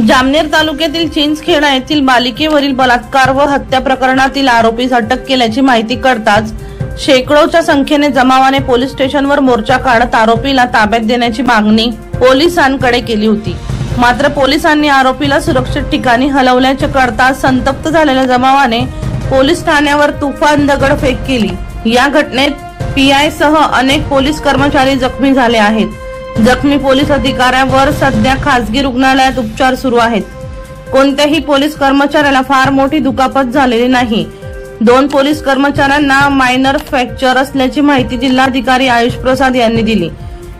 जामनेर तालुक्यातील चिंचखेडा येथील बालिकेवरील बलात्कार व हत्या प्रकरणातील आरोपीस अटक केल्याची माहिती कळताच शेकडोच्या संख्येने जमावाने पोलीस स्टेशनवर मोर्चा काढत आरोपीला ताब्यात देण्याची मागणी पोलिसांकडे केली होती। मात्र पोलिसांनी आरोपीला सुरक्षित ठिकाणी हलवल्याचे कळताच संतप्त झालेल्या जमावाने पोलीस ठाण्यावर तुफान दगडफेक केली। या घटनेत पीआय सह अनेक पोलीस कर्मचारी जखमी झाले आहेत। जखमी पोलीस अधिकाऱ्यावर सध्या खासगी रुग्णालयात उपचार सुरू आहेत। कोणत्याही पोलीस कर्मचाऱ्याला फार मोठी दुखापत झालेली नाही। 2 पोलीस कर्मचाऱ्यांना मायनर फ्रॅक्चर असल्याची माहिती जिल्हाधिकारी आयुष प्रसाद यांनी दिली।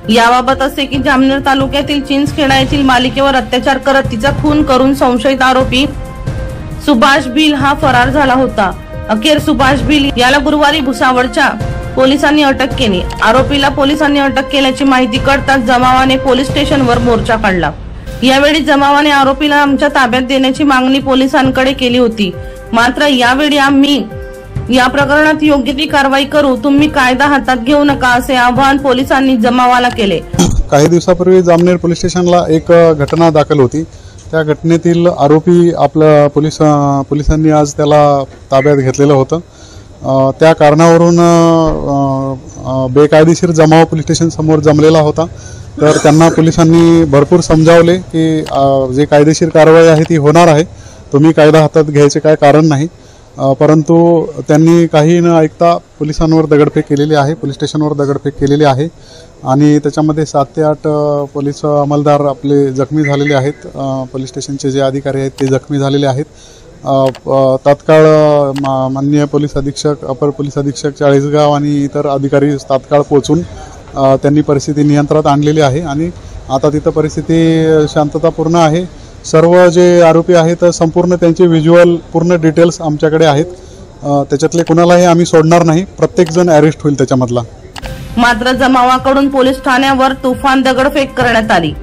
याबाबत असे की जामनेर तालुक्यातील चिंचखेडा येथील बालिकेवर अत्याचार करत तिचा खून करून संशयित आरोपी सुभाष भिल हा फरार झाला होता। अखेर सुभाष भिल याला गुरुवारी भुसावळच्या पोलिसांनी अटक केली। आरोपीला पोलिसांनी अटक केल्याची माहिती कळताच जमावाने पोलीस स्टेशनवर मोर्चा काढला। यावेळी जमावाने आरोपीला आमच्या ताब्यात देण्याची मागणी पोलिसांकडे केली होती। मात्र यावेळी आम्ही या प्रकरणात योग्य ती कारवाई करू, तुम्ही कायदा हातात घेऊ नका असे आवाहन पोलिसांनी जमावाला केले। काही दिवसापूर्वी जामनेर पोलीस स्टेशनला एक घटना दाखल होती। त्या घटनेतील आरोपी आपल्या पोलिसांनी आज त्याला ताब्यात घेतलेलं होतं। त्या कारणावरून बेकायदेशीर जमाव पोलीस स्टेशन समोर जमलेला होता। तर त्यांना पोलिसांनी भरपूर समजावले की जे कायदेशीर कारवाई आहे ती होणार आहे, तुम्ही कायदा हातात घ्यायचे काय कारण नाही। परंतु त्यांनी काही न ऐकता पोलिसांवर दगडफेक केलेली आहे, पोलीस स्टेशनवर दगडफेक केलेली आहे आणि त्याच्यामध्ये 7 ते 8 पोलीस अंमलदार आपले जखमी झालेले आहेत। पोलीस स्टेशनचे जे अधिकारी आहेत ते जखमी झालेले आहेत। तात्काळ माननीय पोलीस अधीक्षक, अपर पोलीस अधीक्षक चाळीसगाव आणि इतर अधिकारी तात्काळ पोहोचून त्यांनी परिस्थिती नियंत्रणात आणलेली आहे आणि आता तिथं परिस्थिती शांततापूर्ण आहे। सर्व जे आरोपी आहेत संपूर्ण त्यांचे व्हिज्युअल पूर्ण डिटेल्स आमच्याकडे आहेत। त्याच्यातले कुणालाही आम्ही सोडणार नाही, प्रत्येक जण अरेस्ट होईल त्याच्यामधला। मात्र जमावाकडून पोलीस ठाण्यावर तुफान दगडफेक करण्यात आली।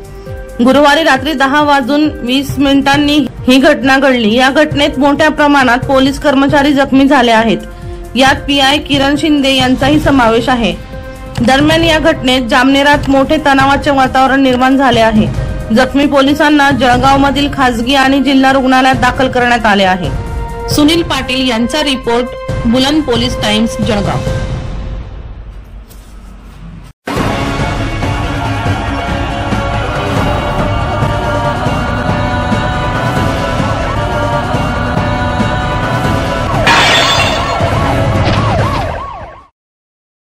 गुरुवारी रात्री 10:20 ही घटना घडली। या घटनेत मोठ्या प्रमाणात पोलीस कर्मचारी जखमी झाले आहेत। यात पीआय किरण शिंदे यांचाही समावेश आहे। दरम्यान या घटनेत जामनेरात मोठे तणावाचे वातावरण निर्माण झाले आहे। जखमी पोलिसांना जळगाव मधील खासगी आणि जिल्हा रुग्णालयात दाखल करण्यात आले आहे। सुनील पाटील यांचा रिपोर्ट, बुलंद पोलीस टाइम्स, जळगाव।